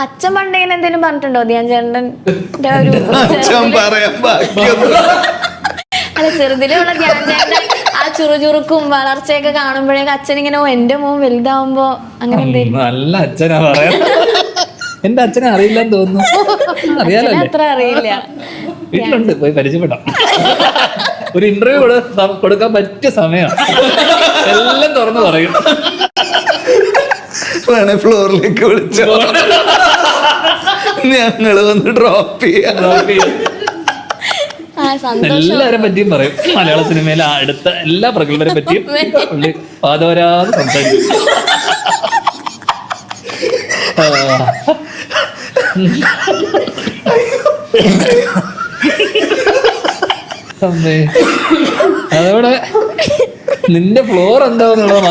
അച്ഛൻ പണ്ടെങ്കിലും എന്തെങ്കിലും പറഞ്ഞിട്ടുണ്ടോ ധ്യാൻ ചേട്ടന്റെ ഒരു അല്ല ചെറുതിലുള്ള ധ്യാൻ ചേട്ടൻ ആ ചുറുചുറുക്കും വളർച്ചയൊക്കെ കാണുമ്പോഴേക്കും അച്ഛൻ ഇങ്ങനെ എന്റെ മോൻ വലുതാവുമ്പോ അങ്ങനെ എന്തെങ്കിലും? നല്ല അച്ഛനാ പറയാ. എന്റെ അച്ഛനെ അറിയില്ലെന്ന് തോന്നുന്നു. അറിയാലോ, അത്ര അറിയില്ല. വീട്ടിലുണ്ട്, പോയി പരിചയപ്പെടാം. ഒരു ഇന്റർവ്യൂ കൊടുക്കാൻ പറ്റിയ സമയമാണ്. എല്ലാം തുറന്നു പറയും. ഫ്ലോറിലേക്ക് വിളിച്ചോ, ഞങ്ങള് വന്ന് ഡ്രോപ്പ് ചെയ്യാം. എല്ലാവരെ പറ്റിയും പറയും. മലയാള സിനിമയിലെ അടുത്ത എല്ലാ പ്രഗത്ഭരെ പറ്റിയും പുള്ളി പാതോരാതെ സംസാരിക്കും. അതോടെ നിന്റെ ഫ്ലോർ എന്താന്നുള്ളത്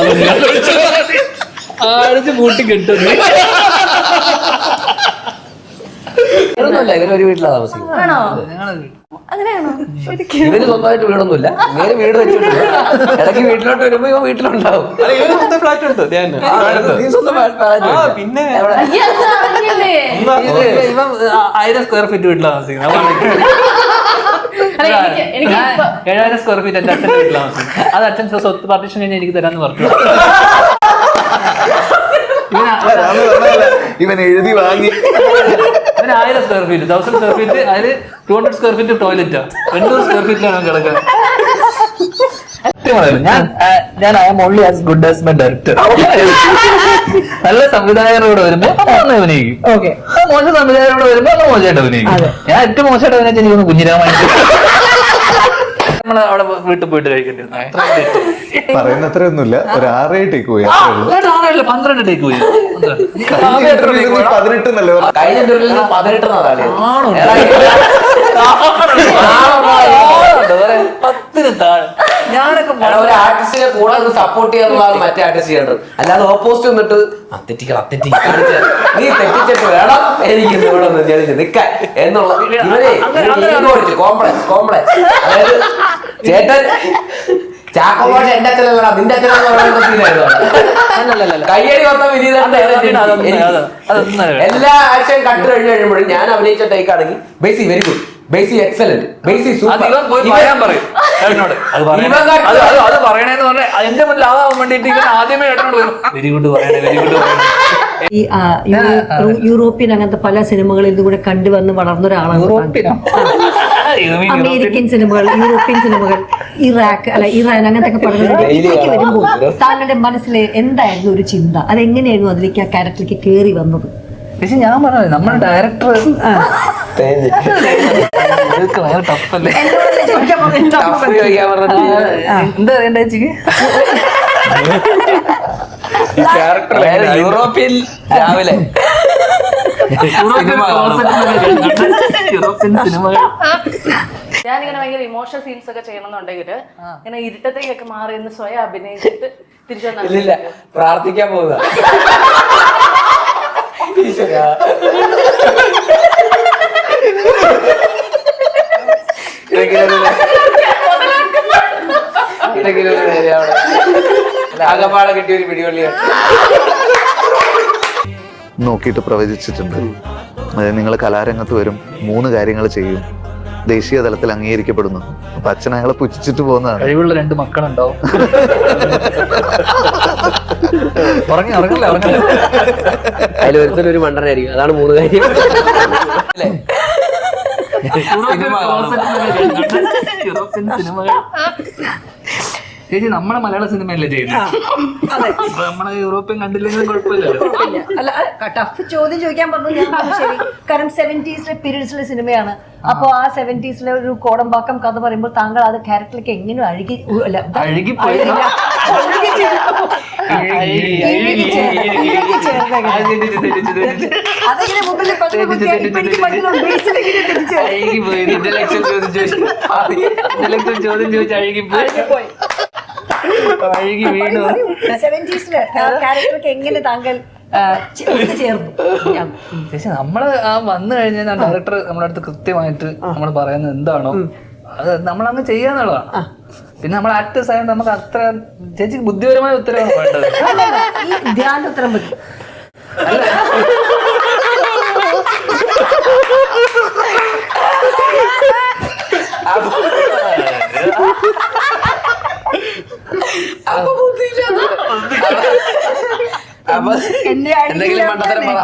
ആഴ്ച കൂട്ടി കെട്ടുന്നു. ഇവരൊരു വീട്ടിലാണ് താമസിക്കുന്നത്. ഇവര് സ്വന്തമായിട്ട് വീടൊന്നുമില്ല, ഇവര് വീട് വെച്ചിട്ടില്ല. ഇടയ്ക്ക് വീട്ടിലോട്ട് വരുമ്പോ ഇവ വീട്ടിലുണ്ടാവും. ഫ്ലാറ്റ് ഉണ്ട് പിന്നെ 1000 സ്ക്വയർ ഫീറ്റ് വീട്ടിലാണ് താമസിക്കുന്നത്. 7000 സ്ക്വയർ ഫീറ്റ് എന്റെ അച്ഛൻ്റെ വീട്ടിലാണ് താമസിക്കുന്നത്. അത് അച്ഛൻ സ്വത്ത് പാർട്ടീഷൻ കഴിഞ്ഞാൽ എനിക്ക് തരാന്ന് പറഞ്ഞു. ഇവൻ എഴുതി വാങ്ങി. 1000 സ്ക്വയർ ഫീറ്റ്, 1000 സ്ക്വയർ ഫീറ്റ്, അതില് 200 സ്ക്വയർ ഫീറ്റ് ടോയ്ലറ്റാ. 200 സ്ക്വയർ ഫീറ്റിലാണ് കിടക്കുന്നത്. ഞാൻ I am only as good as my director. നല്ല സംവിധായകരോട് വരുമ്പോ അഭിനയിക്കും. മോശം സംവിധായകരോട് വരുമ്പോ മോശമായിട്ട് അഭിനയിക്കും. ഞാൻ ഏറ്റവും മോശമായിട്ട് അഭിനയിച്ച എനിക്ക് കുഞ്ഞിരാമായിട്ട് നമ്മള് അവിടെ വീട്ടിൽ പോയിട്ട് കഴിക്കേണ്ടി വന്നു. പറയുന്ന അത്രയൊന്നുമില്ല, ഒരു 6 ടേക്ക് പോയി. 12 ടേക്ക് പോയി. 18 എന്നല്ലേ കഴിഞ്ഞ 18 10 താഴെ. ഞാനൊക്കെ ഒരു ആർട്ടിസ്റ്റിനെ കൂടെ സപ്പോർട്ട് ചെയ്യാന്നുള്ളതാണ് മറ്റേ ആർട്ടിസ്റ്റ് ചെയ്യേണ്ടത്. അല്ലാതെ ഓപ്പോസിറ്റ് വന്നിട്ട് നീ തെറ്റിച്ചിട്ട് വേണം എനിക്ക് ഇവിടെ ഒന്ന് നിൽക്കാൻ എന്നുള്ള കോംപ്ലക്സ്. അതായത് ചേട്ടൻ ചാക്കോ ഭാഷ എന്റെ അച്ഛനല്ല നിന്റെ അച്ഛനായിരുന്നു. കയ്യടി മൊത്തം എല്ലാ ആക്ഷൻ കട്ട് കഴിഞ്ഞ് കഴിയുമ്പോഴും ഞാൻ അഭിനയിച്ച ടേക്ക് ആണെങ്കിൽ ബേസി വെരി ഗുഡ്, ബേസി എക്സലന്റ്, ബേസി സൂപ്പർ. അത് പറയണേന്ന് പറഞ്ഞാൽ എന്റെ മുന്നിൽ ആവാൻ വേണ്ടിട്ട് ആദ്യമേ ഏട്ടനോട് വെരി ഗുഡ് പറയണേ, വെരി ഗുഡ് പറയണേ. ഈ യൂറോപ്യൻ അങ്ങനത്തെ പല സിനിമകളിൽ ഇതുകൂടെ കണ്ടുവന്ന് വളർന്ന ഒരാളാണ്. അമേരിക്കൻ സിനിമകൾ, യൂറോപ്യൻ സിനിമകൾ, ഇറാൻ അങ്ങനത്തെ പടങ്ങളിലേക്ക് വരുമ്പോൾ താങ്കളുടെ മനസ്സിൽ എന്തായിരുന്നു ഒരു ചിന്ത? അതെങ്ങനെയായിരുന്നു അതിലേക്ക് ആ ക്യാരക്ടറിലേക്ക് കയറി വന്നത്? പക്ഷെ ഞാൻ പറഞ്ഞത് നമ്മുടെ ഡയറക്ടർ ടഫല്ലേ. എന്താ വേണ്ട ചേച്ചിക്ക്? യൂറോപ്യൻ രാവിലെ ഞാനിങ്ങനെ ഭയങ്കര ഇമോഷണൽ സീൻസ് ഒക്കെ ചെയ്യണമെന്നുണ്ടെങ്കിൽ ഇങ്ങനെ ഇരുട്ടത്തേക്കൊക്കെ മാറി നിന്ന് സ്വയം അഭിനയിച്ചിട്ട് തിരിച്ചു ഇല്ല പ്രാർത്ഥിക്കാൻ പോകുക. ആകപ്പാടെ കിട്ടിയ ഒരു പിടികൊള്ളിയാണ്. നോക്കിയിട്ട് പ്രവചിച്ചിട്ടുണ്ട്. അതായത് നിങ്ങൾ കലാരംഗത്ത് വരും, 3 കാര്യങ്ങൾ ചെയ്യും, ദേശീയ തലത്തിൽ അംഗീകരിക്കപ്പെടുന്നു. അപ്പൊ അച്ഛൻ അയാളെ പുച്ഛിച്ചിട്ട് പോകുന്നതാണ്. കഴിവുള്ള 2 മക്കളുണ്ടാവും. അതിലൊരുത്തനൊരു മണ്ടനായിരിക്കും. അതാണ് 3 കാര്യം. ചേച്ചി നമ്മളെ മലയാള സിനിമയല്ലേ ചെയ്യുന്നത്? നമ്മളെ യൂറോപ്യൻ കണ്ടില്ലെങ്കിലും കുഴപ്പമില്ലല്ലോ. അല്ല ടഫ് ചോദ്യം ചോദിക്കാൻ പറഞ്ഞു ഞാൻ. ശരി, കാരണം 70s പീരീഡ്സിലെ സിനിമയാണ്. അപ്പൊ ആ 70s ഒരു കോടമ്പാക്കം കഥ പറയുമ്പോൾ താങ്കൾ അത് ക്യാരക്ടറിലേക്ക് എങ്ങനെ ചോദ്യം ചോദിച്ച് അഴുകിപ്പോയി. എങ്ങനെ താങ്കൾ ചേർന്നു? നമ്മള് ആ വന്നു കഴിഞ്ഞാൽ ഡയറക്ടർ നമ്മുടെ അടുത്ത് കൃത്യമായിട്ട് നമ്മൾ പറയുന്നത് എന്താണോ അത് നമ്മളങ്ങ് ചെയ്യാന്നുള്ളതാണ്. പിന്നെ നമ്മൾ ആക്ടേഴ്സ് ആയതുകൊണ്ട് നമുക്ക് അത്ര ചേച്ചിക്ക് ബുദ്ധിപരമായ ഉത്തരവാണ് വേണ്ടത്. ധ്യാന ഉത്തരം പറ്റും. അപ്പൊ എന്നെ എന്തെങ്കിലും മണ്ടത്തരം പറ